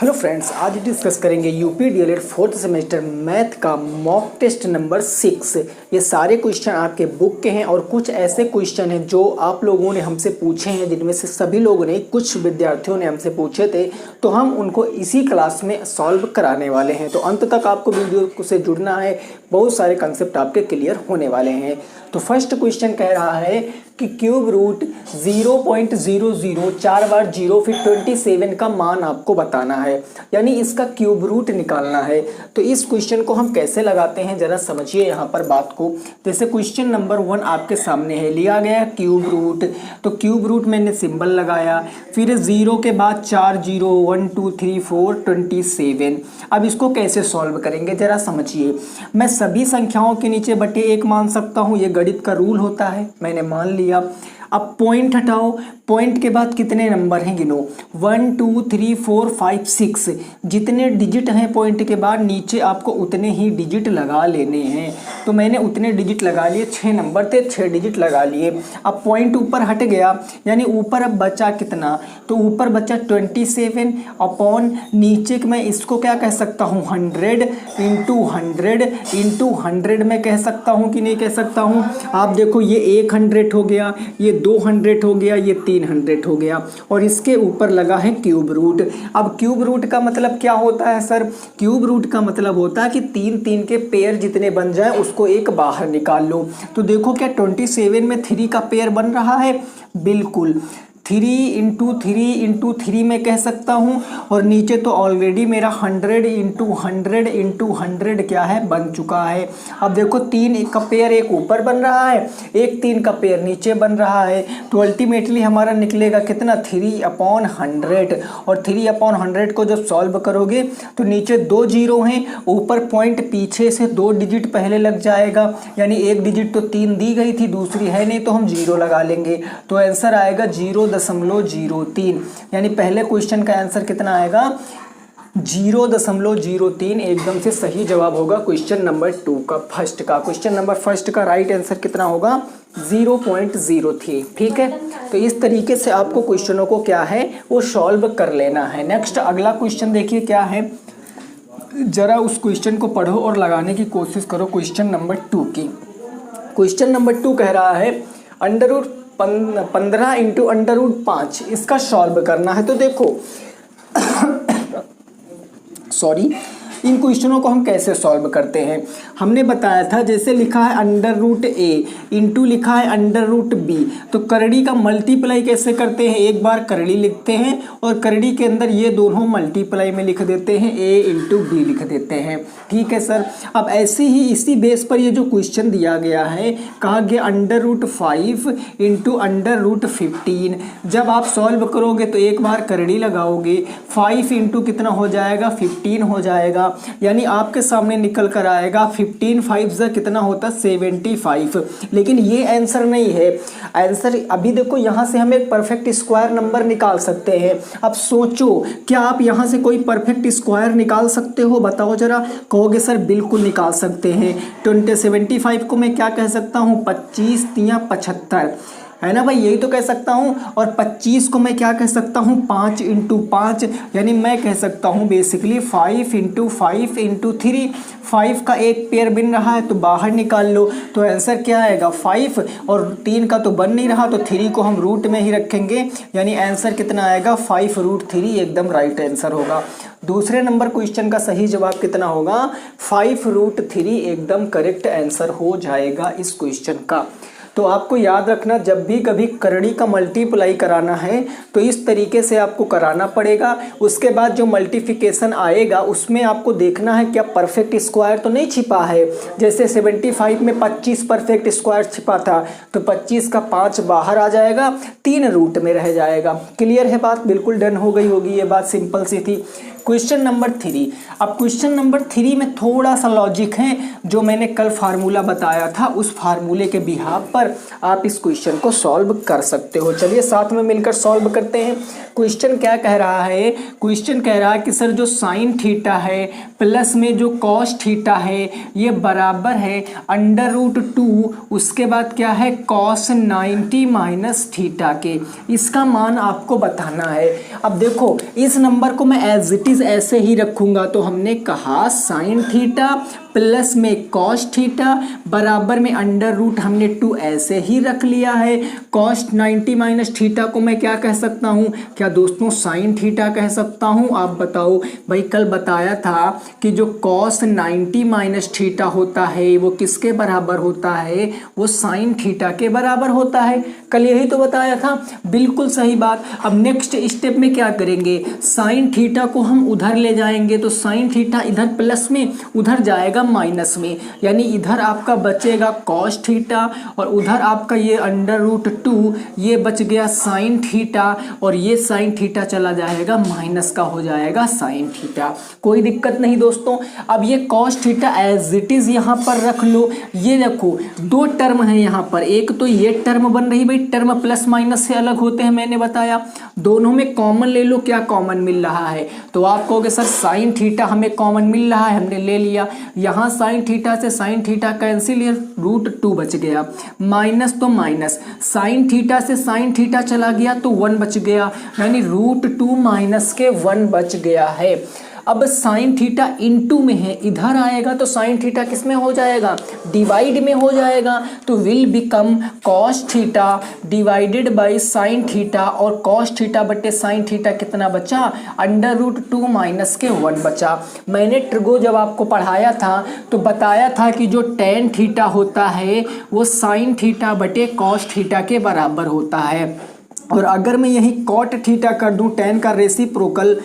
Hello friends, आज discuss करेंगे UP DElEd fourth semester math का मॉक टेस्ट नंबर 6। ये सारे क्वेश्चन आपके बुक के हैं और कुछ ऐसे क्वेश्चन हैं जो आप लोगों ने हमसे पूछे हैं, जिनमें से सभी लोगों ने, कुछ विद्यार्थियों ने हमसे पूछे थे, तो हम उनको इसी क्लास में सॉल्व कराने वाले हैं। तो अंत तक आपको वीडियो से जुड़ना है, बहुत सारे कंसेप्ट आपके क्लियर होने वाले हैं। तो फर्स्ट क्वेश्चन कह रहा है कि क्यूब रूट 0.00 4 बार 0 फिर 27 का मान आपको बताना है, यानी इसका क्यूब रूट निकालना है। तो इस क्वेश्चन को हम कैसे लगाते हैं जरा समझिए यहाँ पर बात को। जैसे क्वेश्चन नंबर 1 आपके सामने है, लिया गया क्यूब रूट, तो क्यूब रूट मैंने सिंबल लगाया, फिर 0 के बाद 4 0 1 2 3 4 27। अब इसको कैसे सॉल्व करेंगे जरा समझिए। मैं सभी संख्याओं के नीचे बटे 1 मान सकता हूँ, ये गणित का रूल होता है, मैंने मान लिया। अब पॉइंट हटाओ, पॉइंट के बाद कितने नंबर हैं गिनो, 1 2 3 4 5 6, जितने डिजिट हैं पॉइंट के बाद नीचे आपको उतने ही डिजिट लगा लेने हैं। तो मैंने उतने डिजिट लगा लिए, 6 नंबर थे, 6 डिजिट लगा लिए। अब पॉइंट ऊपर हट गया, यानी ऊपर अब बचा कितना, तो ऊपर बचा 27 अपॉन नीचे मैं इसको क्या कह सकता हूँ 100 इंटू 100 मैं कह सकता हूँ कि नहीं कह सकता हूँ। आप देखो ये 100 हो गया, ये 200 हो गया, ये 300 हो गया, और इसके ऊपर लगा है क्यूब रूट। अब क्यूब रूट का मतलब क्या होता है सर, क्यूब रूट का मतलब होता है कि 3 के पेयर जितने बन जाए उसको एक बाहर निकाल लो। तो देखो क्या 27 में 3 का पेयर बन रहा है, बिल्कुल 3 इंटू 3 मैं कह सकता हूँ, और नीचे तो ऑलरेडी मेरा 100 इंटू 100 क्या है बन चुका है। अब देखो 3 का पेयर एक ऊपर बन रहा है, एक 3 का पेयर नीचे बन रहा है, तो अल्टीमेटली हमारा निकलेगा कितना 3/100। और 3/100 को जब सॉल्व करोगे तो नीचे 2 0 हैं, ऊपर पॉइंट पीछे से 2 डिजिट पहले लग जाएगा, यानी एक डिजिट तो 3 दी गई थी, दूसरी है नहीं तो हम 0 लगा लेंगे, तो आंसर आएगा 0.03। यानी पहले क्वेश्चन का आंसर कितना आएगा 0.03, एकदम से सही जवाब होगा क्वेश्चन नंबर 2 का, फर्स्ट का। क्वेश्चन नंबर फर्स्ट का राइट आंसर कितना होगा 0.03। ठीक है, तो इस तरीके से आपको क्वेश्चनों को क्या है वो सॉल्व कर लेना है। नेक्स्ट अगला क्वेश्चन देखिए क्या है, जरा उस क्वेश्चन को पढ़ो और लगाने की कोशिश करो क्वेश्चन नंबर 2 की। क्वेश्चन नंबर 2 कह रहा है under root 15 into under root 5, इसका सॉल्व करना है। तो देखो सॉरी, इन क्वेश्चनों को हम कैसे सॉल्व करते हैं, हमने बताया था जैसे लिखा है अंडर रूट ए इंटू लिखा है अंडर रूट बी, तो करड़ी का मल्टीप्लाई कैसे करते हैं, एक बार करड़ी लिखते हैं और करड़ी के अंदर ये दोनों मल्टीप्लाई में लिख देते हैं, ए इंटू बी लिख देते हैं। ठीक है सर, अब ऐसे ही इसी बेस पर ये जो क्वेश्चन दिया गया है, कहा गया under root 5 into under root 15, जब आप सॉल्व करोगे तो एक बार करड़ी लगाओगे, 5 इंटू कितना हो जाएगा 15 हो जाएगा, यानी आपके सामने निकल कर आएगा 15 5 से कितना होता 75। लेकिन ये आंसर नहीं है, आंसर अभी देखो यहाँ से हम एक परफेक्ट स्क्वायर नंबर निकाल सकते हैं। अब सोचो क्या आप यहाँ से कोई परफेक्ट स्क्वायर निकाल सकते हो, बताओ जरा। कहोगे सर बिल्कुल निकाल सकते हैं। 75 को मैं क्या कह सकता हूँ 25 या 75, है ना भाई, यही तो कह सकता हूँ। और 25 को मैं क्या कह सकता हूँ 5 इंटू 5, यानी मैं कह सकता हूँ बेसिकली 5 इंटू 5 इंटू 3। 5 का एक पेयर बन रहा है तो बाहर निकाल लो, तो आंसर क्या आएगा 5, और 3 का तो बन नहीं रहा तो 3 को हम रूट में ही रखेंगे, यानी आंसर कितना आएगा 5√3, एकदम राइट आंसर होगा। दूसरे नंबर क्वेश्चन का सही जवाब कितना होगा 5√3, एकदम करेक्ट आंसर हो जाएगा इस क्वेश्चन का। तो आपको याद रखना, जब भी कभी करड़ी का मल्टीप्लाई कराना है तो इस तरीके से आपको कराना पड़ेगा। उसके बाद जो मल्टीप्लिकेशन आएगा उसमें आपको देखना है क्या परफेक्ट स्क्वायर तो नहीं छिपा है। जैसे 75 में 25 परफेक्ट स्क्वायर छिपा था, तो 25 का 5 बाहर आ जाएगा, 3 रूट में रह जाएगा। क्लियर है बात, बिल्कुल डन हो गई होगी, ये बात सिंपल सी थी। क्वेश्चन नंबर 3, अब क्वेश्चन नंबर 3 में थोड़ा सा लॉजिक है, जो मैंने कल फार्मूला बताया था उस फार्मूले के बिहाफ पर आप इस क्वेश्चन को सॉल्व कर सकते हो। चलिए साथ में मिलकर सॉल्व करते हैं। क्वेश्चन क्या कह रहा है, क्वेश्चन कह रहा है कि सर जो साइन थीटा है प्लस में जो कॉस थीटा है ये बराबर है अंडर रूट 2, उसके बाद क्या है कॉस 90 माइनस थीटा के, इसका मान आपको बताना है। अब देखो इस नंबर को मैं एज इट इज ऐसे ही रखूँगा, तो हमने कहा साइन थीटा प्लस में कॉस थीटा बराबर में अंडर रूट हमने 2 ऐसे ही रख लिया है। कॉस 90 माइनस थीटा को मैं क्या कह सकता हूँ, क्या दोस्तों साइन थीटा कह सकता हूँ? आप बताओ भाई, कल बताया था कि जो कॉस 90 माइनस थीटा होता है वो किसके बराबर होता है, वो साइन थीटा के बराबर होता है। कल यही तो बताया था, बिल्कुल सही बात। अब नेक्स्ट स्टेप में क्या करेंगे, साइन थीटा को हम उधर ले जाएंगे, तो साइन थीटा इधर प्लस में उधर जाएगा माइनस में, यानी इधर आपका बचेगा कॉस थीटा और उधर आपका ये अंडर रूट 2 ये बच गया साइन थीटा, और ये साइन थीटा चला जाएगा माइनस का हो जाएगा साइन थीटा। कोई दिक्कत नहीं दोस्तों। अब ये cos theta as it is यहाँ पर रख लो। ये देखो 2 टर्म है यहाँ पर, एक तो ये टर्म बन रही, भाई टर्म प्लस माइनस से अलग होते हैं, मैंने बताया। दोनों में कॉमन ले लो, क्या कॉमन मिल रहा है, तो आप कहोगे सर साइन थीटा हमें कॉमन मिल रहा है, हमने ले लिया। यहाँ साइन थीटा से साइन थीटा कैंसिल, ये रूट 2 बच गया, माइनस तो माइनस, साइन थीटा से साइन थीटा चला गया तो 1 बच गया, यानी रूट 2 माइनस के 1 बच गया है। अब साइन थीटा इनटू में है, इधर आएगा तो साइन थीटा किस में हो जाएगा, डिवाइड में हो जाएगा, तो will become cos theta divided by sine theta, और कॉस थीटा बटे साइन थीटा कितना बचा, अंडर रूट 2 माइनस के 1 बचा। मैंने ट्रिगो जब आपको पढ़ाया था तो बताया था कि जो टेन थीटा होता है वो साइन थीटा बटे कॉस थीटा के बराबर होता है, और अगर मैं यही कॉट थीटा कर दूं टेन का रेसिप्रोकल,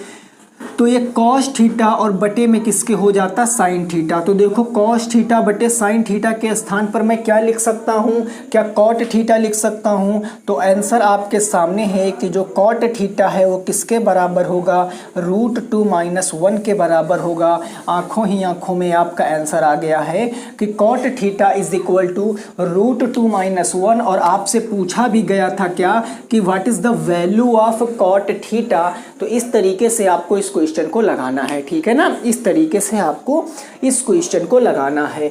तो ये कॉस थीटा और बटे में किसके हो जाता, साइन थीटा। तो देखो कॉस थीटा बटे साइन थीटा के स्थान पर मैं क्या लिख सकता हूँ, क्या कॉट थीटा लिख सकता हूँ? तो आंसर आपके सामने है कि जो कॉट थीटा है वो किसके बराबर होगा, रूट 2 माइनस 1 के बराबर होगा। आंखों ही आंखों में आपका आंसर आ गया है कि cot theta is equal to root 2 minus 1, और आपसे पूछा भी गया था क्या कि what is the value of cot theta. तो इस तरीके से आपको इस क्वेश्चन को लगाना है, ठीक है ना, इस तरीके से आपको इस क्वेश्चन को लगाना है।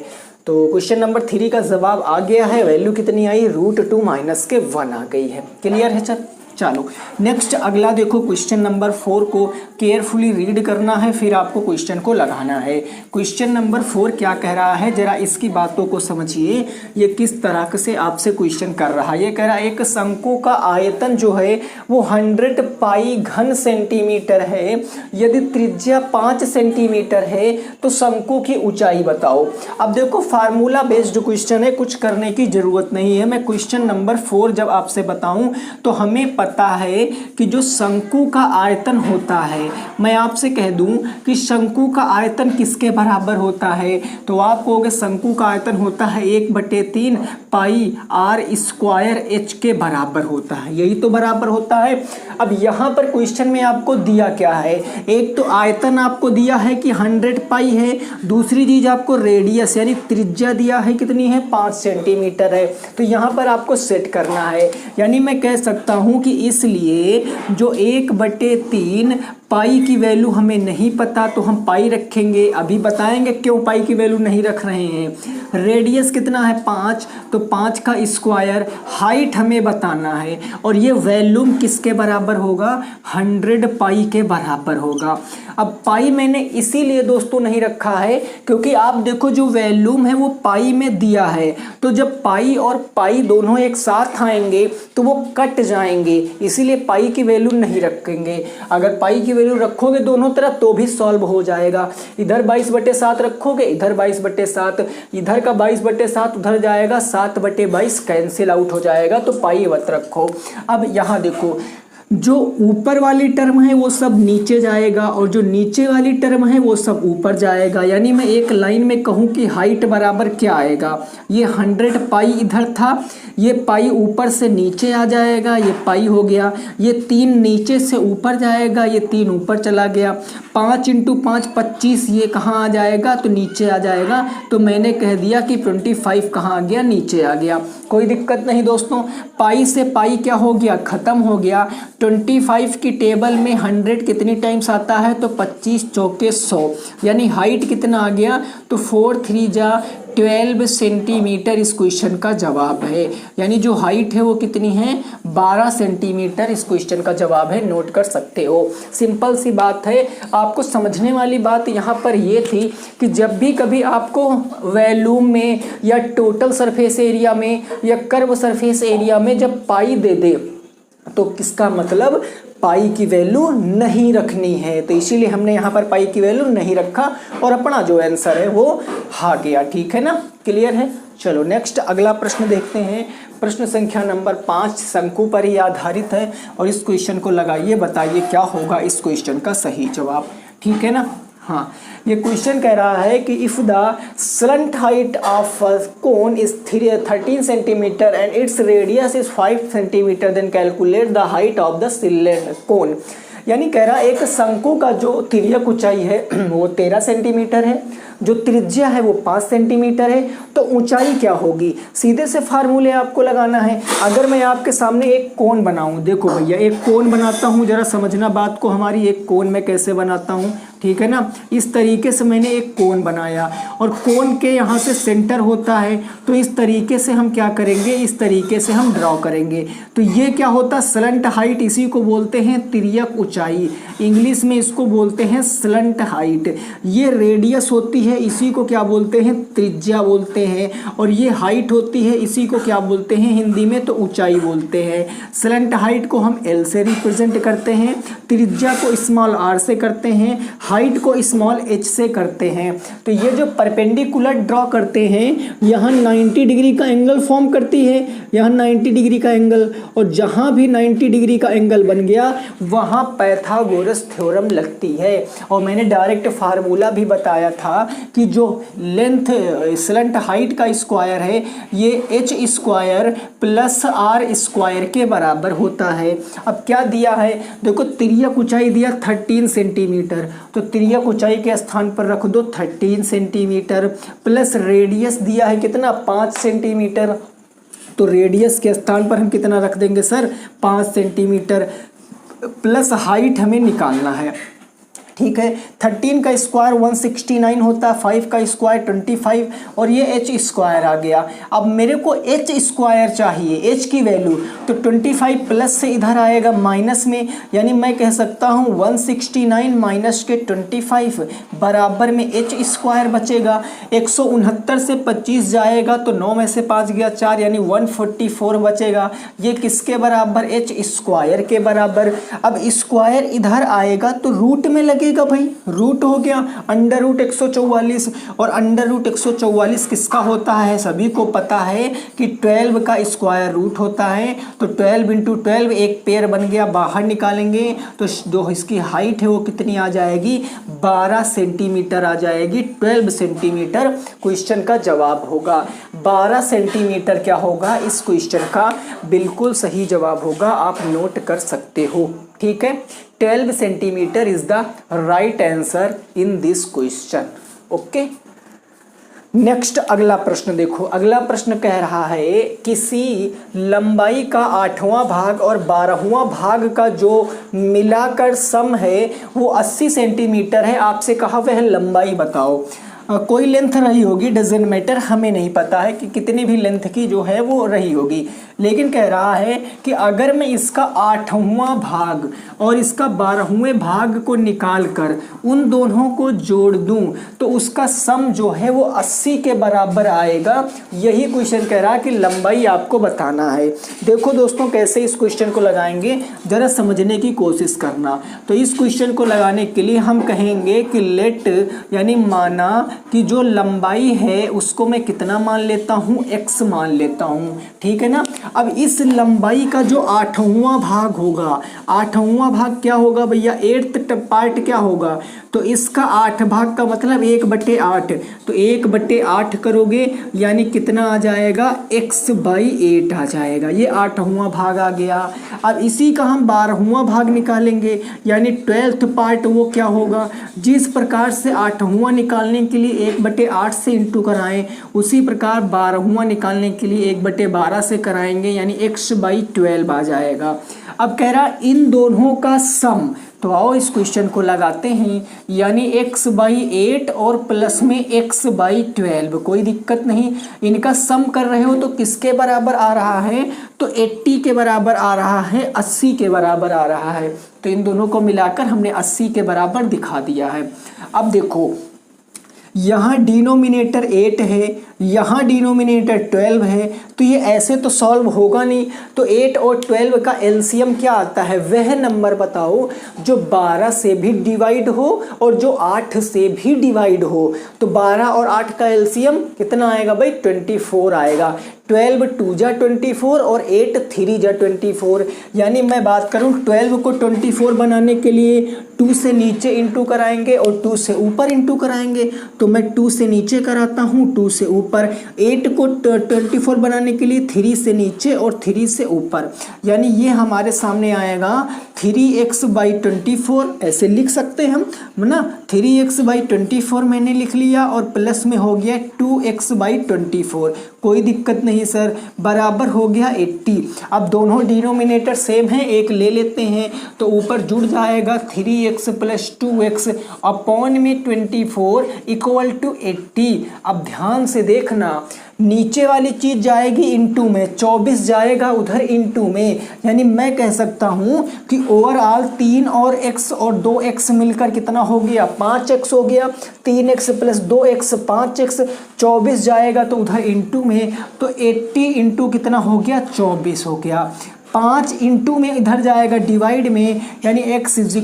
तो क्वेश्चन नंबर 3 का जवाब आ गया है, वैल्यू कितनी आई, रूट 2 माइनस के 1 आ गई है। क्लियर है? चलो नेक्स्ट अगला देखो, क्वेश्चन नंबर 4 को केयरफुली रीड करना है, फिर आपको क्वेश्चन को लगाना है। क्वेश्चन नंबर 4 क्या कह रहा है, जरा इसकी बातों को समझिए, ये किस तरह से आपसे क्वेश्चन कर रहा है। ये कह रहा है एक शंकु का आयतन जो है वो 100 पाई घन सेंटीमीटर है, यदि त्रिज्या 5 सेंटीमीटर है तो शंकु की ऊंचाई बताओ। अब देखो फार्मूला बेस्ड क्वेश्चन है, कुछ करने की जरूरत नहीं है। मैं क्वेश्चन नंबर 4 जब आपसे बताऊं तो हमें पता है कि जो शंकु का आयतन होता है, मैं आपसे कह दूं कि शंकु का आयतन किसके बराबर होता है, तो आप कहोगे शंकु का आयतन होता है 1/3 पाई आर स्क्वायर एच के बराबर होता है, यही तो बराबर होता है। अब यहाँ पर क्वेश्चन में आपको दिया क्या है, एक तो आयतन आपको दिया है कि 100 पाई है, दूसरी चीज आपको रेडियस यानी त्रिज्या दिया है कितनी है, 5 सेंटीमीटर है। तो यहाँ पर आपको सेट करना है, यानी मैं कह सकता हूँ कि इसलिए जो 1/3 पाई की वैल्यू हमें नहीं पता तो हम पाई रखेंगे, अभी बताएंगे क्यों पाई की वैल्यू नहीं रख रहे हैं। रेडियस कितना है 5, तो 5 का स्क्वायर, हाइट हमें बताना है, और ये वैल्यूम किसके बराबर होगा, 100 पाई के बराबर होगा। अब पाई मैंने इसीलिए दोस्तों नहीं रखा है क्योंकि आप देखो जो वैल्यूम है वो पाई में दिया है, तो जब पाई और पाई दोनों एक साथ आएंगे तो वो कट जाएंगे, इसीलिए पाई की वैल्यू नहीं रखेंगे। अगर पाई की वैल्यू रखोगे दोनों तरफ तो भी सॉल्व हो जाएगा। इधर 22/7 रखोगे, इधर 22/7, इधर का 22/7 उधर जाएगा, 7/22 कैंसिल आउट हो जाएगा, तो पाई मत रखो। अब यहाँ देखो जो ऊपर वाली टर्म है वो सब नीचे जाएगा और जो नीचे वाली टर्म है वो सब ऊपर जाएगा, यानी मैं एक लाइन में कहूँ कि हाइट बराबर क्या आएगा, ये 100 पाई इधर था, ये पाई ऊपर से नीचे आ जाएगा, ये पाई हो गया, ये 3 नीचे से ऊपर जाएगा, ये 3 ऊपर चला गया, 5 × 5 25, ये कहाँ आ जाएगा, तो नीचे आ जाएगा। तो मैंने कह दिया कि 25 कहाँ आ गया, नीचे आ गया। कोई दिक्कत नहीं दोस्तों, पाई से पाई क्या हो गया, खत्म हो गया। 25 की टेबल में 100 कितनी टाइम्स आता है, तो 25 चौके 100, यानी हाइट कितना आ गया, तो 4 3 जा 12 सेंटीमीटर इस क्वेश्चन का जवाब है। यानी जो हाइट है वो कितनी है, 12 सेंटीमीटर इस क्वेश्चन का जवाब है, नोट कर सकते हो। सिंपल सी बात है। आपको समझने वाली बात यहाँ पर ये थी कि जब भी कभी आपको वॉल्यूम में या टोटल सरफेस एरिया में या कर्व सरफेस एरिया में जब पाई दे दे तो किसका मतलब पाई की वैल्यू नहीं रखनी है, तो इसीलिए हमने यहाँ पर पाई की वैल्यू नहीं रखा और अपना जो आंसर है वो आ गया। ठीक है ना, क्लियर है। चलो नेक्स्ट अगला प्रश्न देखते हैं। प्रश्न संख्या नंबर 5 शंकु पर ही आधारित है और इस क्वेश्चन को लगाइए, बताइए क्या होगा इस क्वेश्चन का सही जवाब। ठीक है ना। हाँ, ये क्वेश्चन कह रहा है कि if the slant height of cone is 13 centimetre and its radius is 5 centimetre then calculate the height of the cylinder cone. यानी कह रहा है एक शंकु का जो तिर्यक ऊंचाई है वो 13 सेंटीमीटर है, जो त्रिज्या है वो 5 सेंटीमीटर है, तो ऊंचाई क्या होगी। सीधे से फार्मूले आपको लगाना है। अगर मैं आपके सामने एक कोन बनाऊं, देखो भैया एक कोन बनाता हूं, जरा समझना बात को हमारी। एक कोन मैं कैसे बनाता हूं, ठीक है ना, इस तरीके से मैंने एक कोन बनाया और कोन के यहाँ से सेंटर होता है, तो इस तरीके से हम क्या करेंगे, इस तरीके से हम ड्रॉ करेंगे। तो ये क्या होता है, स्लंट हाइट, इसी को बोलते हैं तिर्यक ऊंचाई, इंग्लिश में इसको बोलते हैं स्लंट हाइट। ये रेडियस होती है, इसी को क्या बोलते हैं, त्रिज्या बोलते हैं, और ये हाइट होती है, इसी को क्या बोलते हैं हिंदी में, तो ऊंचाई बोलते हैं। स्लंट हाइट को हम एल से रिप्रेजेंट करते हैं, त्रिज्या को स्मॉल आर से करते हैं, हाइट को स्मॉल एच से करते हैं। तो ये जो परपेंडिकुलर ड्रॉ करते हैं, यहाँ 90 डिग्री का एंगल फॉर्म करती है, यहाँ 90 डिग्री का एंगल, और जहाँ भी 90 डिग्री का एंगल बन गया वहाँ पाइथागोरस थ्योरम लगती है। और मैंने डायरेक्ट फार्मूला भी बताया था कि जो लेंथ स्लंट हाइट का स्क्वायर है ये h square plus r square के बराबर होता है। अब क्या दिया है, देखो तिर्यक ऊंचाई दिया 13 सेंटीमीटर, तो तिर्यक ऊंचाई के स्थान पर रख दो 13 सेंटीमीटर, प्लस रेडियस दिया है कितना, 5 सेंटीमीटर, तो रेडियस के स्थान पर हम कितना रख देंगे सर, 5 सेंटीमीटर, प्लस हाइट हमें निकालना है। ठीक है, 13 का स्क्वायर 169 होता है, 5 का स्क्वायर 25, और ये एच स्क्वायर आ गया। अब मेरे को एच स्क्वायर चाहिए, एच की वैल्यू, तो 25 प्लस से इधर आएगा माइनस में, यानी मैं कह सकता हूँ 169 माइनस के 25 बराबर में एच स्क्वायर बचेगा। 169 से 25 जाएगा तो 9 में से 5 गया 4, यानी 144 बचेगा। ये किसके बराबर, एच स्क्वायर के बराबर। अब स्क्वायर इधर आएगा तो रूट में लगे भाई, रूट हो गया अंडर रूट 144, और अंडर रूट 144 किसका होता है, सभी को पता है कि 12 का स्क्वायर रूट होता है। तो 12 इंटू 12 एक पेयर बन गया, बाहर निकालेंगे तो जो इसकी हाइट है वो कितनी आ जाएगी, 12 सेंटीमीटर आ जाएगी। 12 सेंटीमीटर क्वेश्चन का जवाब होगा। 12 सेंटीमीटर क्या होगा इस क्वेश्चन का बिल्कुल सही जवाब होगा, आप नोट कर सकते हो। ठीक है, 12 centimetre is the right answer in this question. Okay, next अगला प्रश्न देखो। अगला प्रश्न कह रहा है किसी लंबाई का 8वां भाग और 12वां भाग का जो मिलाकर सम है वो 80 सेंटीमीटर है। आपसे कहा वह लंबाई बताओ। कोई लेंथ रही होगी, डजेंट मैटर, हमें नहीं पता है कि कितनी भी लेंथ की जो है वो रही होगी, लेकिन कह रहा है कि अगर मैं इसका 8वां भाग और इसका 12वें भाग को निकाल कर उन दोनों को जोड़ दूं तो उसका सम जो है वो 80 के बराबर आएगा। यही क्वेश्चन कह रहा है कि लंबाई आपको बताना है। देखो दोस्तों कैसे इस क्वेश्चन को लगाएंगे, जरा समझने की कोशिश करना। तो इस क्वेश्चन को लगाने के लिए हम कहेंगे कि लेट, यानी माना कि जो लंबाई है उसको मैं कितना मान लेता हूँ, x मान लेता हूँ। ठीक है ना। अब इस लंबाई का जो 8वां भाग होगा, 8वां भाग क्या होगा भैया, 8th पार्ट क्या होगा, तो इसका 8 भाग का मतलब 1/8, तो 1/8 करोगे यानी कितना आ जाएगा, x/8 आ जाएगा। ये 8वां भाग आ गया। अब इसी का हम 12वां भाग निकालेंगे, यानी 12th पार्ट वो क्या होगा। जिस प्रकार से 8वां निकालने के लिए लिए 1/8 से इंटू कराएं, उसी प्रकार 12वां निकालने के लिए 1/12 से कराएंगे, यानी x/12 आ जाएगा। अब कह रहा इन दोनों का सम, तो आओ इस क्वेश्चन को लगाते हैं, यानी x/8 और प्लस में x/12, कोई दिक्कत नहीं। इनका सम कर रहे हो तो किसके बराबर आ रहा है, तो 80 के बराबर आ रहा है, 80 के बराबर आ रहा है। तो इन दोनों को मिलाकर हमने 80 के बराबर दिखा दिया है। अब देखो यहाँ डिनोमिनेटर 8 है, यहाँ डिनोमिनेटर 12 है, तो ये ऐसे तो सॉल्व होगा नहीं। तो 8 और 12 का एलसीएम क्या आता है, वह नंबर बताओ जो 12 से भी डिवाइड हो और जो 8 से भी डिवाइड हो। तो 12 और 8 का एलसीएम कितना आएगा भाई, 24 आएगा। 12 2 जा 24 और 8 3 जा 24, यानी मैं बात करूं 12 को 24 बनाने के लिए 2 से नीचे इंटू कराएंगे और 2 से ऊपर इंटू कराएंगे। तो मैं 2 से नीचे कराता हूं, 2 से ऊपर। 8 को 24 बनाने के लिए 3 से नीचे और 3 से ऊपर, यानी ये हमारे सामने आएगा 3x/24, ऐसे लिख सकते हैं हम ना। 3x/24 मैंने लिख लिया और प्लस में हो गया 2x/24, कोई दिक्कत नहीं सर, बराबर हो गया 80। अब दोनों डिनोमिनेटर सेम है, एक ले लेते हैं तो ऊपर जुड़ जाएगा 3x + 2x अपॉन में 24 इक्वल टू 80। अब ध्यान से देखना, नीचे वाली चीज जाएगी इंटू में, 24 जाएगा उधर इंटू में, यानी मैं कह सकता हूं कि ओवरऑल 3 और x और 2x मिलकर कितना हो गया, 5x हो गया। 3x + 2x 5x, 24 जाएगा तो उधर इंटू में, तो 80 इंटू कितना हो गया, 24 हो गया। 5 इंटू में इधर जाएगा डिवाइड में, यानी x =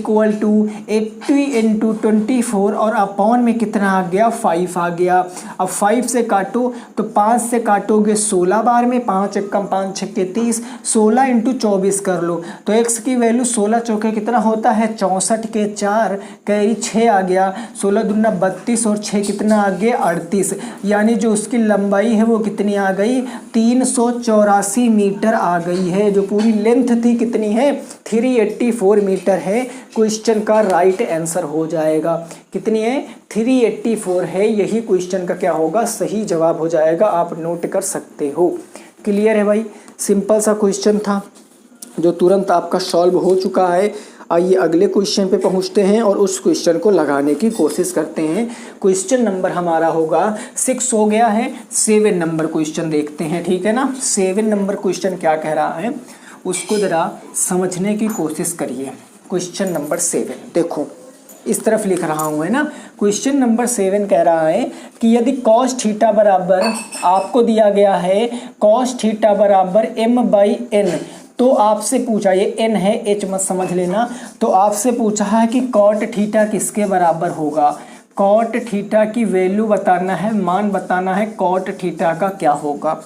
80 इंटू 24 और अपॉन में कितना आ गया, 5 आ गया। अब 5 से काटो तो 5 से काटोगे 16 बार में, 5 × 5 = 30, 16 इंटू 24 कर लो तो x की वैल्यू 16 चौके कितना होता है, 64 के 4 कैरी 6 आ गया, 16 दूना 32 और 6 कितना आ गया, 38, यानी जो उसकी लंबाई है वो कितनी आ गई, 384 मीटर आ गई है। जो पूरी लेंथ थी कितनी है, 384 मीटर है। क्वेश्चन का राइट आंसर हो जाएगा, कितनी है, 384 है। यही क्वेश्चन का क्या होगा, सही जवाब हो जाएगा। आप नोट कर सकते हो। क्लियर है भाई, सिंपल सा क्वेश्चन था जो तुरंत आपका सॉल्व हो चुका है। आइए अगले क्वेश्चन पे पहुंचते हैं और उस क्वेश्चन को लगाने की कोशिश करते हैं। क्वेश्चन नंबर हमारा होगा 6 हो गया है, 7 नंबर क्वेश्चन देखते हैं, ठीक है ना। 7 नंबर क्वेश्चन क्या कह रहा है उसको ज़रा समझने की कोशिश करिए। क्वेश्चन नंबर 7 देखो, इस तरफ लिख रहा हूँ, है ना। क्वेश्चन नंबर 7 कह रहा है कि यदि cos थीटा बराबर, आपको दिया गया है cos थीटा बराबर m/n, तो आपसे पूछा, ये n है, h मत समझ लेना, तो आपसे पूछा है कि cot थीटा किसके बराबर होगा। cot थीटा की वैल्यू बताना है, मान बताना है, cot थीटा का क्या होगा।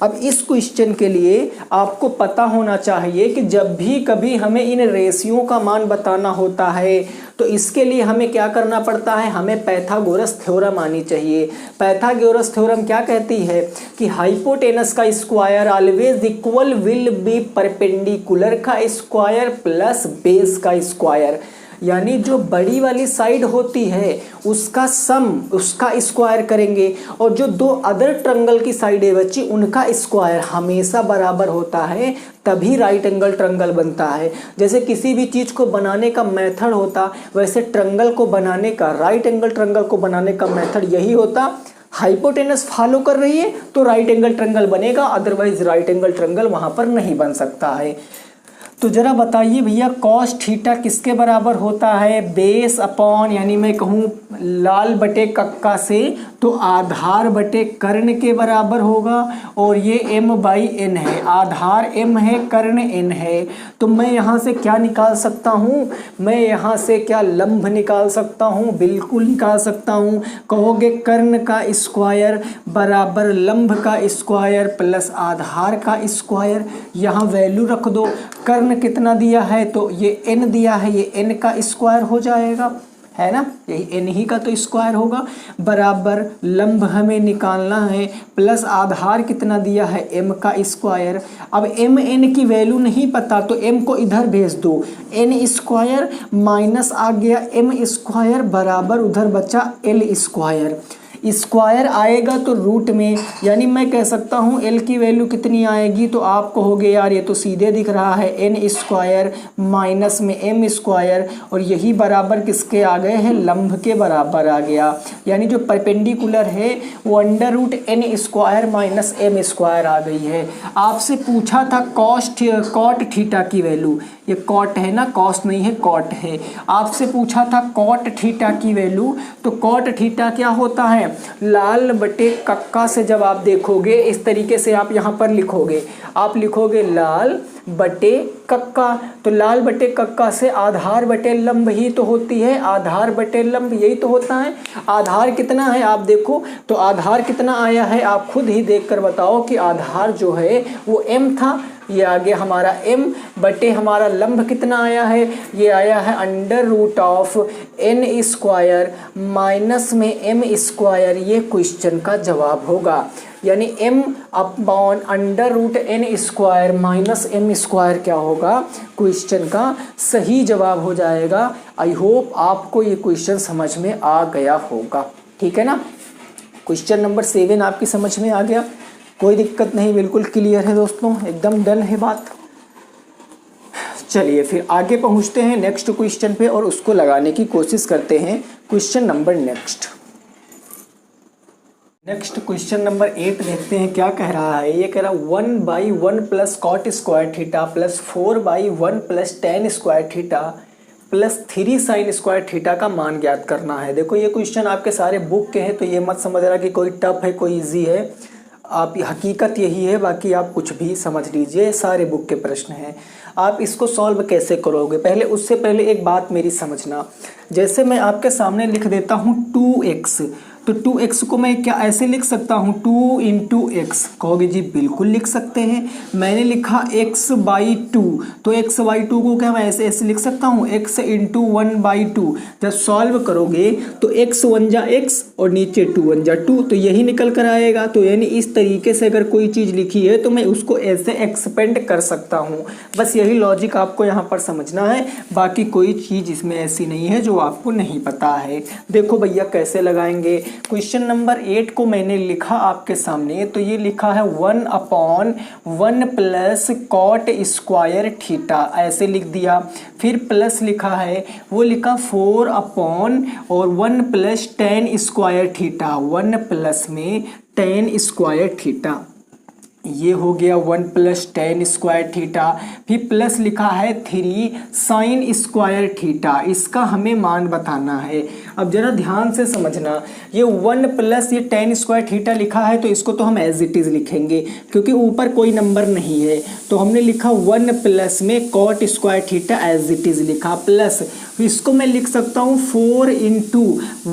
अब इस क्वेश्चन के लिए आपको पता होना चाहिए कि जब भी कभी हमें इन रेशियो का मान बताना होता है तो इसके लिए हमें क्या करना पड़ता है, हमें पाइथागोरस थ्योरम आनी चाहिए। पाइथागोरस थ्योरम क्या कहती है कि हाइपोटेनस का square always equal will be perpendicular का स्क्वायर प्लस बेस का स्क्वायर, यानी जो बड़ी वाली साइड होती है उसका सम, उसका स्क्वायर करेंगे और जो दो अदर ट्रायंगल की साइडें बची उनका स्क्वायर हमेशा बराबर होता है, तभी राइट एंगल ट्रायंगल बनता है। जैसे किसी भी चीज़ को बनाने का मेथड होता, वैसे ट्रायंगल को बनाने का, राइट एंगल ट्रायंगल को बनाने का मेथड यही होता। हाइपोटेनस फॉलो कर रही है तो राइट एंगल ट्रायंगल बनेगा, अदरवाइज राइट एंगल ट्रायंगल वहाँ पर नहीं बन सकता है। तो जरा बताइए भैया cos थीटा किसके बराबर होता है, बेस अपॉन, यानी मैं कहूँ लाल बटे कक्का से तो आधार बटे कर्ण के बराबर होगा, और ये m/n है, आधार m है, कर्ण n है। तो मैं यहाँ से क्या निकाल सकता हूँ, मैं यहाँ से क्या लंब निकाल सकता हूँ, बिल्कुल निकाल सकता हूँ। कहोगे कर्ण का स्क्वायर बराबर लंब का स्क्वायर प्लस आधार का स्क्वायर, यहाँ वैल्यू रख दो। कर्ण कितना दिया है, तो ये n दिया है, ये n का स्क्वायर हो जाएगा, है ना, यही n ही का तो स्क्वायर होगा, बराबर लंब हमें निकालना है प्लस आधार कितना दिया है, m का स्क्वायर। अब m n की वैल्यू नहीं पता तो m को इधर भेज दो, n स्क्वायर माइनस आ गया m स्क्वायर बराबर उधर बचा l स्क्वायर। स्क्वायर आएगा तो रूट में, यानी मैं कह सकता हूँ एल की वैल्यू कितनी आएगी, तो आप कहोगे यार ये तो सीधे दिख रहा है एन स्क्वायर माइनस में एम स्क्वायर, और यही बराबर किसके आ गए हैं, लंब के बराबर आ गया। यानी जो परपेंडिकुलर है वो under root n square minus m square आ गई है। आपसे पूछा था कॉट थीटा की वैल्यू, ये कॉट है ना, कॉस नहीं है कॉट है। आपसे पूछा था कॉट थीटा की वैल्यू, तो कॉट थीटा क्या होता है, लाल बटे कक्का से जब आप देखोगे इस तरीके से आप यहाँ पर लिखोगे, आप लिखोगे लाल बटे कक्का, तो लाल बटे कक्का से आधार बटे लंब ही तो होती है, आधार बटे लंब यही तो होता है। आधार कितना है आप देखो, तो आधार कितना आया है आप खुद ही देखकर बताओ कि आधार जो है वो m था, ये आ गया हमारा m बटे हमारा लंब कितना आया है, ये आया है under root of n square minus में m स्क्वायर, ये क्वेश्चन का जवाब होगा। यानी m upon under root n square minus m square क्या होगा, क्वेश्चन का सही जवाब हो जाएगा। आई होप आपको ये क्वेश्चन समझ में आ गया होगा, ठीक है ना। क्वेश्चन नंबर 7 आपकी समझ में आ गया, कोई दिक्कत नहीं, बिल्कुल क्लियर है दोस्तों, एकदम डन है बात। चलिए फिर आगे पहुंचते हैं नेक्स्ट क्वेश्चन पे और उसको लगाने की कोशिश करते हैं। Question number next question number 8 देखते हैं क्या कह रहा है। ये कह रहा है 1/1 plus cot square theta plus 4/1 plus tan square theta plus 3 sine square theta का मान ज्ञात करना है। देखो ये क्वेश्चन आपके सारे बुक के हैं, तो ये मत समझ रहा कि कोई टफ है कोई इजी है, आप हकीकत यही है, बाकी आप कुछ भी समझ लीजिए, सारे बुक के प्रश्न हैं। आप इसको सॉल्व कैसे करोगे, पहले उससे पहले एक बात मेरी समझना। जैसे मैं आपके सामने लिख देता हूँ 2x, तो 2x को मैं क्या ऐसे लिख सकता हूँ 2 इंटू एक्स, कहोगे जी बिल्कुल लिख सकते हैं। मैंने लिखा x/2, तो x/2 को क्या मैं ऐसे ऐसे लिख सकता हूँ x इंटू 1/2। जब सॉल्व करोगे तो x 1 जा x और नीचे 2 1 जा 2, तो यही निकल कर आएगा। तो यानी इस तरीके से अगर कोई चीज़ लिखी है तो मैं उसको ऐसे एक्सपेंड कर सकता हूँ। बस यही लॉजिक आपको यहाँ पर समझना है, बाकी कोई चीज़ इसमें ऐसी नहीं है जो आपको नहीं पता है। देखो भैया कैसे लगाएंगे। क्वेश्चन नंबर 8 को मैंने लिखा आपके सामने, तो ये लिखा है 1/1 प्लस कॉट स्क्वायर थीटा, ऐसे लिख दिया। फिर प्लस लिखा है, वो लिखा 4/1 plus tan square theta, 1 plus में टेन स्क्वायर थीटा, ये हो गया 1 प्लस टेन स्क्वायर थीटा। फिर प्लस लिखा है 3 साइन स्क्वायर थीटा, इसका हमें मान बताना है। अब जरा ध्यान से समझना, ये 1 प्लस ये टेन स्क्वायर थीटा लिखा है, तो इसको तो हम एज इट इज़ लिखेंगे क्योंकि ऊपर कोई नंबर नहीं है, तो हमने लिखा 1 प्लस में cot square theta as it is लिखा, प्लस इसको मैं लिख सकता हूँ 4 into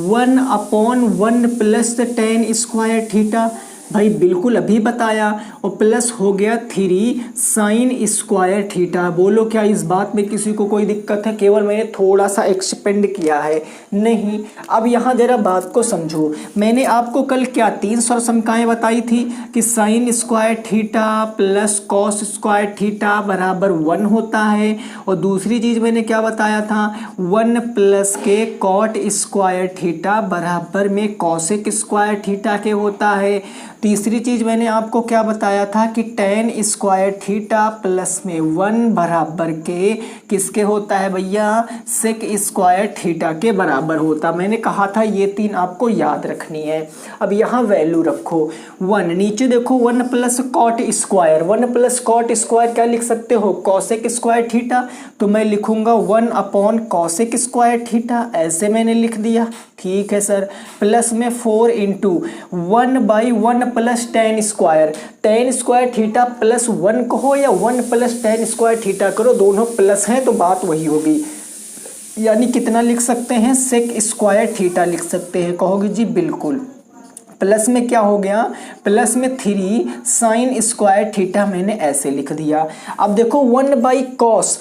1/1 plus tan square theta, भाई बिल्कुल अभी बताया, और प्लस हो गया 3 साइन स्क्वायर थीटा। बोलो क्या इस बात में किसी को कोई दिक्कत है, केवल मैंने थोड़ा सा एक्सपेंड किया है, नहीं। अब यहाँ जरा बात को समझो, मैंने आपको कल क्या 3 सरसमकाएँ बताई थी कि sign square theta plus cos square theta बराबर 1 होता है, और दूसरी चीज़ मैंने क्या बताया था 1 प्लस के कॉट स्क्वायर थीटा बराबर में कॉसेक स्क्वायर थीटा के होता है। तीसरी चीज़ मैंने आपको क्या बताया था कि टेन स्क्वायर थीटा प्लस में 1 बराबर के किसके होता है भैया, सेक स्क्वायर थीटा के बराबर होता। मैंने कहा था ये 3 आपको याद रखनी है। अब यहाँ वैल्यू रखो 1, नीचे देखो 1 plus cot square, 1 plus cot square क्या लिख सकते हो कॉसेक स्क्वायर थीटा, तो मैं लिखूंगा 1/, कॉसेक स्क्वायर थीटा, ऐसे मैंने लिख दिया, ठीक है सर। प्लस में 4 into 1/1 plus tan square theta plus 1 कहो या 1 प्लस टेन स्क्वायर थीटा करो, दोनों प्लस हैं तो बात वही होगी। यानी कितना लिख सकते हैं, सेक स्क्वायर थीटा लिख सकते हैं, कहोगे जी बिल्कुल। प्लस में क्या हो गया, प्लस में 3 साइन स्क्वायर थीटा मैंने ऐसे लिख दिया। अब देखो 1/cos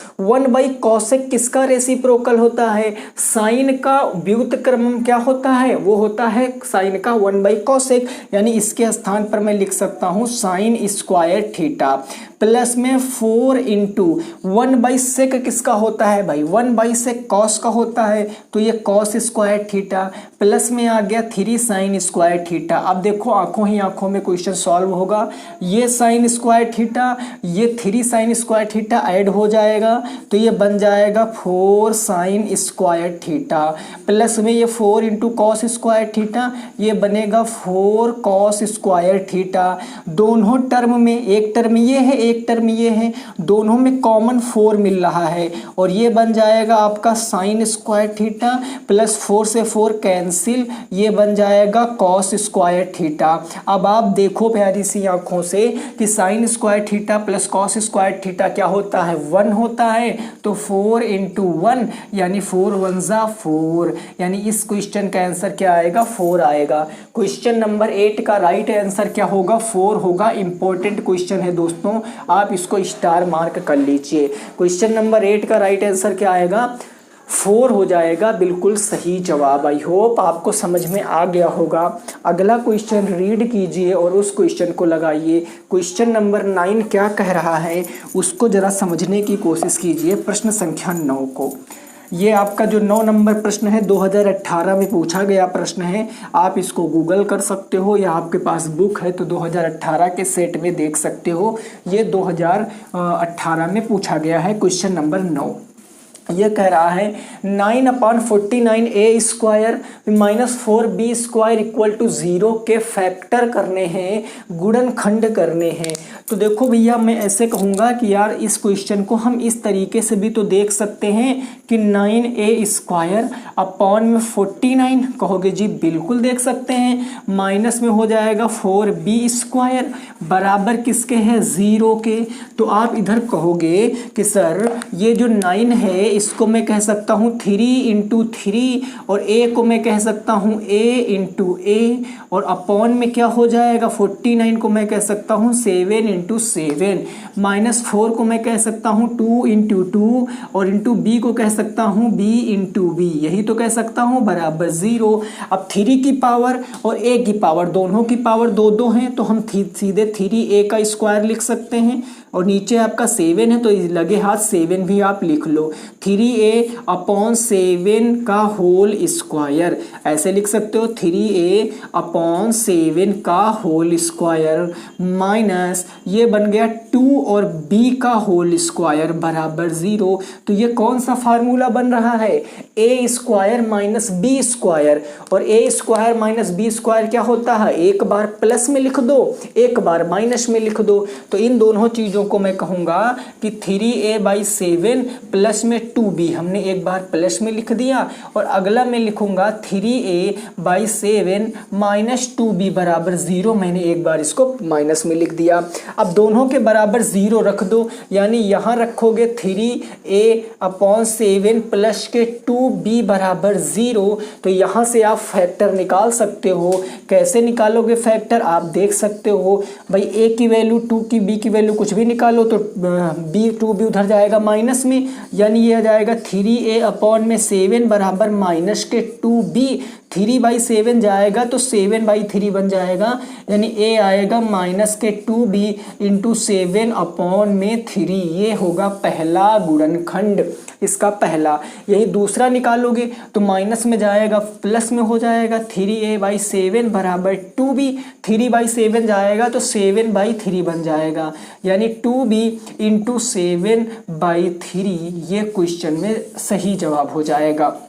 से किसका रेसिप्रोकल होता है, साइन का व्युत्क्रम क्या होता है, वो होता है साइन का 1/cos, यानी इसके स्थान पर मैं लिख सकता हूँ साइन स्क्वायर थीटा प्लस में 4 इंटू 1/sec किसका होता है भाई, 1/sec कॉस का होता है, तो ये कॉस स्क्वायर थीटा प्लस में आ गया 3 साइन स्क्वायर थीटा। अब देखो आंखों ही आंखों में क्वेश्चन सॉल्व होगा। ये साइन स्क्वायर थीटा, ये 3 साइन स्क्वायर थीटा ऐड हो जाएगा तो ये बन जाएगा 4 साइन स्क्वायर थीटा प्लस में ये 4 इंटू कॉस स्क्वायर थीटा, ये बनेगा 4 कॉस स्क्वायर थीटा। दोनों टर्म में, एक टर्म ये है एक टर्म ये है, दोनों में कॉमन 4 मिल रहा है और ये बन जाएगा आपका साइन स्क्वायर थीटा प्लस 4 से 4 कैंसिल, ये बन जाएगा कॉस स्क्वायर थीटा। अब आप देखो प्यारी सी आंखों से कि sign square theta plus cos square theta क्या होता है, 1 होता है, तो 4 इंटू 1 यानी 4 1 जा 4, यानी इस क्वेश्चन का आंसर क्या आएगा, 4 आएगा। क्वेश्चन नंबर 8 का राइट आंसर क्या होगा, 4 होगा। इंपॉर्टेंट क्वेश्चन है दोस्तों, आप इसको स्टार मार्क कर लीजिए। क्वेश्चन नंबर 8 का राइट आंसर क्या आएगा, 4 हो जाएगा, बिल्कुल सही जवाब। आई होप आपको समझ में आ गया होगा। अगला क्वेश्चन रीड कीजिए और उस क्वेश्चन को लगाइए। क्वेश्चन नंबर 9 क्या कह रहा है उसको जरा समझने की कोशिश कीजिए। प्रश्न संख्या 9 को, ये आपका जो 9 नंबर प्रश्न है 2018 में पूछा गया प्रश्न है। आप इसको गूगल कर सकते हो या आपके पास बुक है तो 2018 के सेट में देख सकते हो। ये 2018 में पूछा गया है। क्वेश्चन नंबर 9 ये कह रहा है 9/49a square minus 4b square equal to 0 के फैक्टर करने हैं, गुणनखंड करने हैं। तो देखो भैया मैं ऐसे कहूँगा कि यार इस क्वेश्चन को हम इस तरीके से भी तो देख सकते हैं कि 9a स्क्वायर अपॉन में 49 कहोगे जी, बिल्कुल देख सकते हैं। माइनस में हो जाएगा 4b स्क्वायर बराबर किसके है, 0 के। तो आप इधर कहोगे कि सर ये जो 9 है इसको मैं कह सकता हूँ 3 इंटू 3 और a को मैं कह सकता हूँ a इंटू a और अपॉन में क्या हो जाएगा 49 को मैं कह सकता हूँ 7 इंटू 7 माइनस 4 को मैं कह सकता हूँ 2 इंटू 2 और इंटू b को कह सकता हूँ b इंटू b, यही तो कह सकता हूँ बराबर 0। अब 3 की पावर और a की पावर दोनों की पावर 2 हैं तो हम सीधे 3a का स्क्वायर लिख सकते हैं और नीचे आपका 7 है तो लगे हाथ 7 भी आप लिख लो। 3a अपॉन 7 का होल स्क्वायर ऐसे लिख सकते हो, 3a अपॉन 7 का होल स्क्वायर माइनस ये बन गया 2 और b का होल स्क्वायर बराबर 0। तो ये कौन सा फार्मूला बन रहा है, a square minus b square. और a square minus b square क्या होता है, एक बार प्लस में लिख दो एक बार माइनस में लिख दो। तो इन दोनों चीज़ों को मैं कहूँगा कि 3a/7 प्लस में 2b, हमने एक बार प्लस में लिख दिया और अगला मैं लिखूँगा 3a/7 माइनस 2b बराबर 0, मैंने एक बार इसको माइनस में लिख दिया। अब दोनों के बराबर 0 रख दो, यानी यहाँ रखोगे 3a/7 प्लस के 2b बराबर 0। तो यहाँ से आप फैक्टर निकाल सकते हो। कैसे निकालोगे फैक्टर, आप देख सकते हो भाई, a की वैल्यू 2 की b की वैल्यू कुछ भी निकालो तो b उधर जाएगा माइनस में, यानी ये आ जाएगा 3a अपॉन में 7 बराबर माइनस के 2b। 3/7 जाएगा तो 7/3 बन जाएगा, यानी a आएगा माइनस के 2b इंटू 7 अपॉन में 3। ये होगा पहला गुणनखंड, इसका पहला। यही दूसरा निकालोगे तो माइनस में जाएगा प्लस में हो जाएगा 3a/7 बराबर 2b। 3/7 जाएगा तो 7/3 बन जाएगा, यानी 2b इंटू 7/3। ये क्वेश्चन में सही जवाब हो जाएगा,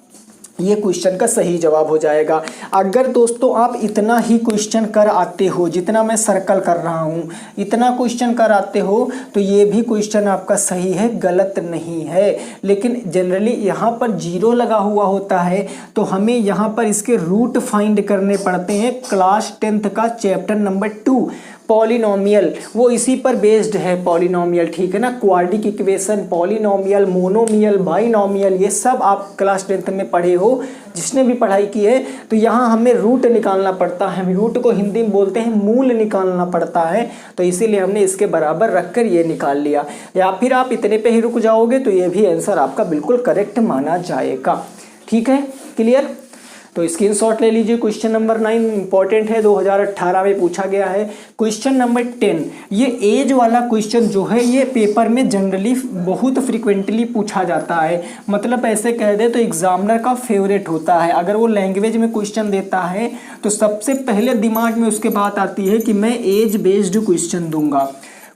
ये क्वेश्चन का सही जवाब हो जाएगा। अगर दोस्तों आप इतना ही क्वेश्चन कर आते हो, जितना मैं सर्कल कर रहा हूँ इतना क्वेश्चन कर आते हो तो ये भी क्वेश्चन आपका सही है, गलत नहीं है। लेकिन जनरली यहाँ पर 0 लगा हुआ होता है तो हमें यहाँ पर इसके रूट फाइंड करने पड़ते हैं। क्लास 10th का चैप्टर नंबर 2 पॉलिनोमियल, वो इसी पर बेस्ड है पॉलिनोमियल, ठीक है ना। Quadric equation, polynomial, monomial, binomial, ये सब आप क्लास 10th में पढ़े हो, जिसने भी पढ़ाई की है। तो यहाँ हमें रूट निकालना पड़ता है, रूट को हिंदी में बोलते हैं मूल निकालना पड़ता है, तो इसीलिए हमने इसके बराबर रखकर ये निकाल लिया। या फिर आप इतने पे ही रुक जाओगे तो ये भी आंसर आपका बिल्कुल करेक्ट माना जाएगा, ठीक है, क्लियर। तो स्क्रीनशॉट ले लीजिए। क्वेश्चन नंबर 9 इंपॉर्टेंट है, 2018 में पूछा गया है। क्वेश्चन नंबर 10, ये एज वाला क्वेश्चन जो है ये पेपर में जनरली बहुत फ्रिक्वेंटली पूछा जाता है, मतलब ऐसे कह दे तो एग्जामिनर का फेवरेट होता है। अगर वो लैंग्वेज में क्वेश्चन देता है तो सबसे पहले दिमाग में उसके बात आती है कि मैं एज बेस्ड क्वेश्चन दूंगा।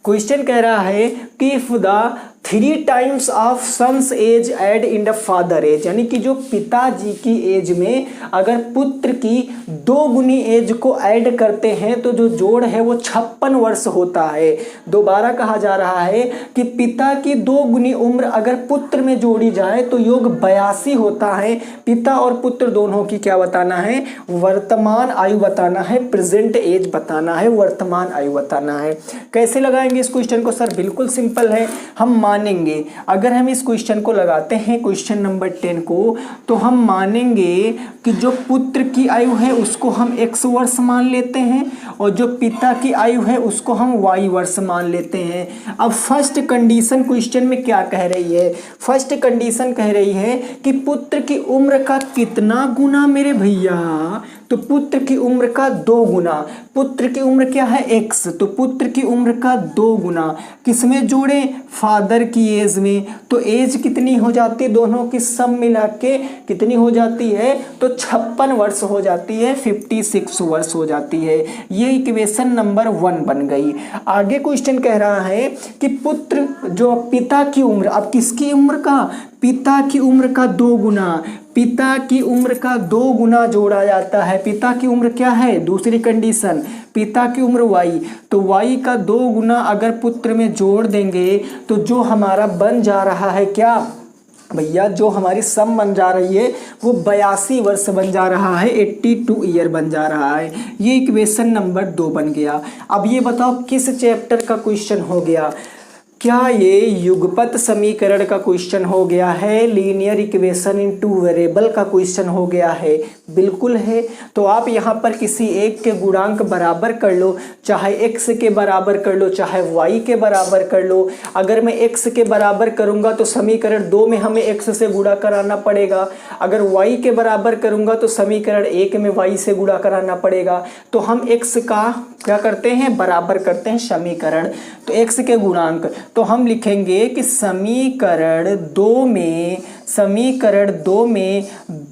क्वेश्चन कह रहा है कि if the 3 times of son's age add in the father age, यानी कि जो पिताजी की एज में अगर पुत्र की 2 गुनी एज को ऐड करते हैं तो जो जोड़ है वो 56 वर्ष होता है। दोबारा कहा जा रहा है कि पिता की 2 गुनी उम्र अगर पुत्र में जोड़ी जाए तो योग 82 होता है। पिता और पुत्र दोनों की क्या बताना है, वर्तमान आयु बताना है, प्रेजेंट एज बताना है, वर्तमान आयु बताना है। कैसे लगाएंगे इस क्वेश्चन को सर? बिल्कुल सिंपल है, हम मानेंगे अगर हम इस क्वेश्चन को लगाते हैं क्वेश्चन नंबर 10 को, तो हम मानेंगे कि जो पुत्र की आयु है उसको हम x वर्ष मान लेते हैं और जो पिता की आयु है उसको हम y वर्ष मान लेते हैं। अब फर्स्ट कंडीशन क्वेश्चन में क्या कह रही है? फर्स्ट कंडीशन कह रही है कि पुत्र की उम्र का कितना गुना मेरे भैया, तो पुत्र की उम्र का 2 गुना। पुत्र की उम्र क्या है? x, तो पुत्र की उम्र का 2 गुना किसमें जोड़े? फादर की एज में। तो एज कितनी हो जाती है? दोनों की सब मिला के कितनी हो जाती है? तो 56 वर्ष हो जाती है, 56 वर्ष हो जाती है। ये इक्वेशन नंबर 1 बन गई। आगे क्वेश्चन कह रहा है कि पुत्र जो पिता की उम्र, अब किसकी उम्र का? पिता की उम्र का 2 गुना। पिता की उम्र का 2 गुना जोड़ा जाता है। पिता की उम्र क्या है? दूसरी कंडीशन, पिता की उम्र y, तो y का 2 गुना अगर पुत्र में जोड़ देंगे तो जो हमारा बन जा रहा है क्या भैया, जो हमारी सम बन जा रही है वो 82 वर्ष बन जा रहा है, 82 ईयर बन जा रहा है। ये इक्वेशन नंबर 2 बन गया। अब ये बताओ किस चैप्टर का क्वेश्चन हो गया? क्या ये युगपत समीकरण का क्वेश्चन हो गया है? लीनियर इक्वेशन इन 2 वेरिएबल का क्वेश्चन हो गया है? बिल्कुल है। तो आप यहाँ पर किसी एक के गुणांक बराबर कर लो, चाहे x के बराबर कर लो, चाहे y के बराबर कर लो। अगर मैं x के बराबर करूँगा तो समीकरण 2 में हमें x से गुणा कराना पड़ेगा। अगर y के बराबर करूँगा तो समीकरण 1 में y से गुणा कराना पड़ेगा। तो हम x का क्या करते हैं? बराबर करते हैं समीकरण। तो x के गुणांक तो हम लिखेंगे कि समीकरण 2 में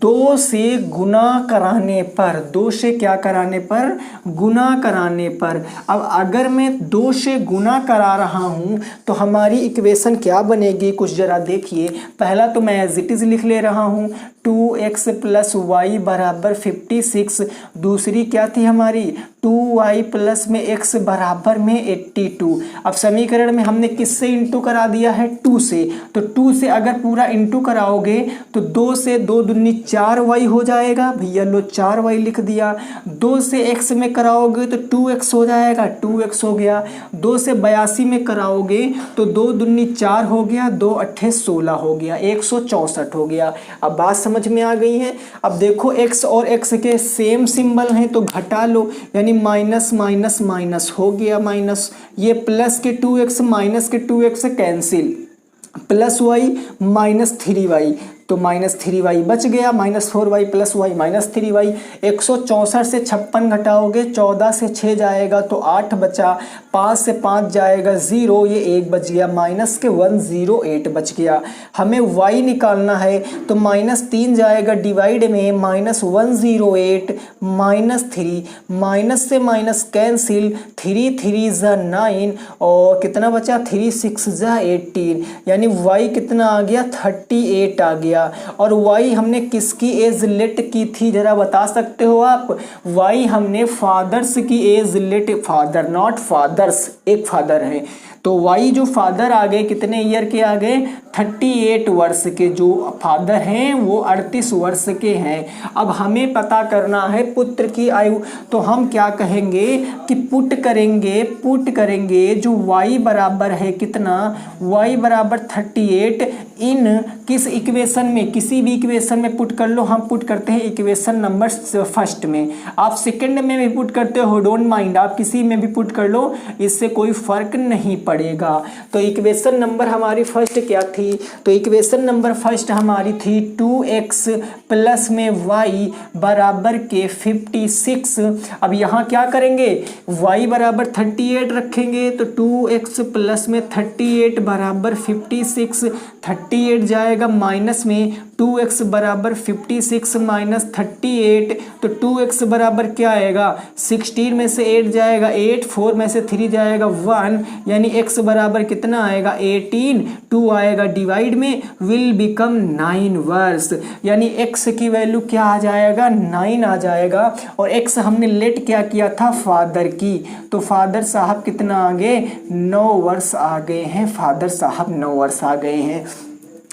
2 से गुना कराने पर, 2 से क्या कराने पर? गुना कराने पर। अब अगर मैं 2 से गुना करा रहा हूं तो हमारी इक्वेशन क्या बनेगी? कुछ जरा देखिए। पहला तो मैं एज इट इज लिख ले रहा हूं, 2x प्लस वाई बराबर 56। दूसरी क्या थी हमारी? 2y प्लस में x बराबर में 82। अब समीकरण में हमने किससे इंटू करा दिया है? 2 से। तो 2 से अगर पूरा इंटू कराओगे तो 2 से 2 दूनी 4y हो जाएगा भैया, लो 4y लिख दिया। 2 से x में कराओगे तो 2x हो जाएगा, 2x हो गया। 2 से 82 में कराओगे तो 2 दूनी 4 हो गया, 2 अट्ठे 16 हो गया, 164 हो गया। अब बात समझ में आ गई है? अब देखो x और x के सेम सिंबल हैं तो घटा लो, यानी माइनस माइनस माइनस हो गया माइनस। ये प्लस के 2x माइनस के 2x cancel, plus y minus 3y, तो माइनस 3y बच गया, minus 4y plus y minus 3y। 164 से 56 घटाओगे, 14 से 6 जाएगा तो 8 बचा, 5 से 5 जाएगा 0, ये 1 बच गया, माइनस के 108 बच गया। हमें y निकालना है तो माइनस 3 जाएगा डिवाइड में, माइनस 108 माइनस 3, माइनस से माइनस कैंसिल, 3 3 ज़ा 9 और कितना बचा? 3 6 ज़ा 18, यानी y कितना आ गया? 38 आ गया। और y हमने किसकी एज लेट की थी जरा बता सकते हो आप? y हमने फादर्स की age let, father not fathers, एक फादर है तो y जो फादर आ गए कितने ईयर के आ गए? 38 वर्ष के। जो फादर हैं वो 38 वर्ष के हैं। अब हमें पता करना है पुत्र की आयु, तो हम क्या कहेंगे कि पुट करेंगे जो y बराबर है कितना? y बराबर 38 इन किस इक्वेशन में? किसी भी इक्वेशन में पुट कर लो। हम पुट करते हैं इक्वेशन नंबर फर्स्ट में, आप सेकंड में भी पुट करते हो, डोंट माइंड, आप किसी में भी पुट कर लो, इससे कोई फर्क नहीं पड़ेगा। तो इक्वेशन नंबर हमारी फर्स्ट क्या थी? तो इक्वेशन नंबर फर्स्ट हमारी थी 2x प्लस में y बराबर के 56। अब यहाँ क्या करेंगे, y बराबर 38 रखेंगे तो 2x प्लस में 38 बराबर 56, 38 जाएगा माइनस में, 2x बराबर 56 माइनस 38, तो 2x बराबर क्या आएगा, 16 में से 8 जाएगा 8, 4 में से 3 जाएगा 1, यानी x बराबर कितना आएगा 18, 2 आएगा डिवाइड में, विल बिकम 9 वर्स, यानी x की वैल्यू क्या आ जाएगा 9 आ जाएगा। और x हमने लेट क्या किया था, फादर की, तो फादर साहब कितना आ गए 9 वर्ष आ गए हैं, फादर साहब 9 वर्ष आ गए हैं।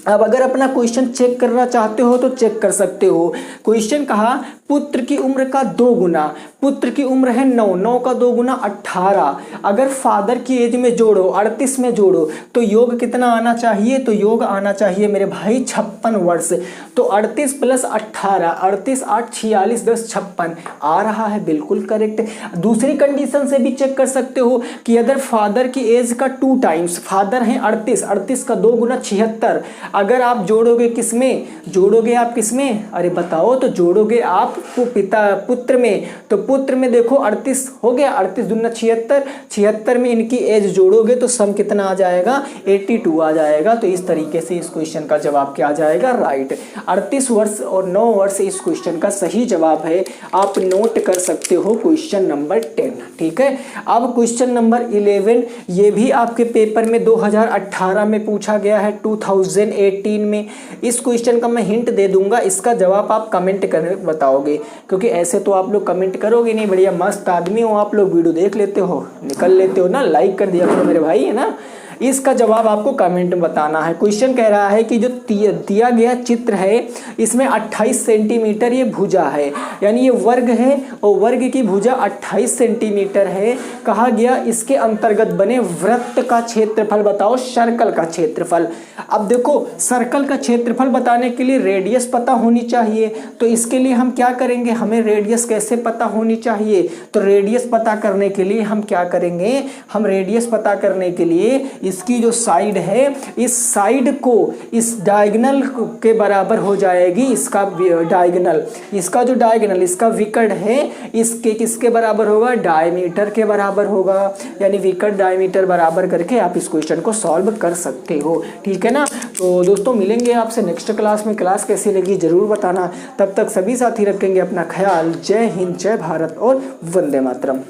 अब अगर अपना क्वेश्चन चेक करना चाहते हो तो चेक कर सकते हो। क्वेश्चन कहा पुत्र की उम्र का 2 गुना, पुत्र की उम्र है 9, 9 का 2 गुना 18, अगर फादर की एज में जोड़ो 38 में जोड़ो तो योग कितना आना चाहिए, तो योग आना चाहिए मेरे भाई 56 वर्ष। तो 38 प्लस 18, 38 8 46 10 56 आ रहा है, बिल्कुल करेक्ट। दूसरी कंडीशन से भी चेक कर सकते हो कि अगर फादर की एज का 2 टाइम्स, फादर हैं 38, 38 का 2 गुना 76, अगर आप जोड़ोगे किसमें, जोड़ोगे आप किसमें, अरे बताओ, तो जोड़ोगे आप पुत्र में, तो पुत्र में देखो 38 हो गया, 38 दूना 76, 76 में इनकी एज जोड़ोगे तो सम कितना आ जाएगा 82 आ जाएगा। तो इस तरीके से इस क्वेश्चन का जवाब क्या आ जाएगा, राइट। 38 वर्ष और 9 वर्ष इस क्वेश्चन का सही जवाब है, आप नोट कर सकते हो क्वेश्चन नंबर 10, ठीक है। अब क्वेश्चन नंबर 11, ये भी आपके पेपर में 2018 में पूछा गया है, 2018 में। इस क्वेश्चन का मैं हिंट दे दूंगा, इसका जवाब आप कमेंट करके बताओगे, क्योंकि ऐसे तो आप लोग कमेंट करोगे नहीं, बढ़िया मस्त आदमी हो आप लोग, वीडियो देख लेते हो निकल लेते हो ना, लाइक कर दिया करो मेरे भाई, है ना। इसका जवाब आपको कमेंट में बताना है। क्वेश्चन कह रहा है कि जो दिया गया चित्र है इसमें 28 सेंटीमीटर ये भुजा है, यानी ये वर्ग है और वर्ग की भुजा 28 सेंटीमीटर है। कहा गया इसके अंतर्गत बने वृत्त का क्षेत्रफल बताओ, सर्कल का क्षेत्रफल। अब देखो सर्कल का क्षेत्रफल बताने के लिए रेडियस पता होनी चाहिए, तो इसके लिए हम क्या करेंगे, हमें रेडियस कैसे पता होनी चाहिए, तो रेडियस पता करने के लिए हम क्या करेंगे, हम रेडियस पता करने के लिए इसकी जो साइड है, इस साइड को इस डायगोनल के बराबर हो जाएगी, इसका डायगोनल, इसका जो डायगोनल, इसका विकर्ण है, इसके किसके बराबर होगा, डायमीटर के बराबर होगा, यानी विकर्ण डायमीटर बराबर करके आप इस क्वेश्चन को सॉल्व कर सकते हो, ठीक है ना। तो दोस्तों मिलेंगे आपसे नेक्स्ट क्लास में, क्लास कैसी लगी जरूर बताना, तब तक सभी साथी रखेंगे अपना ख्याल। जय हिंद, जय भारत और वंदे मातरम।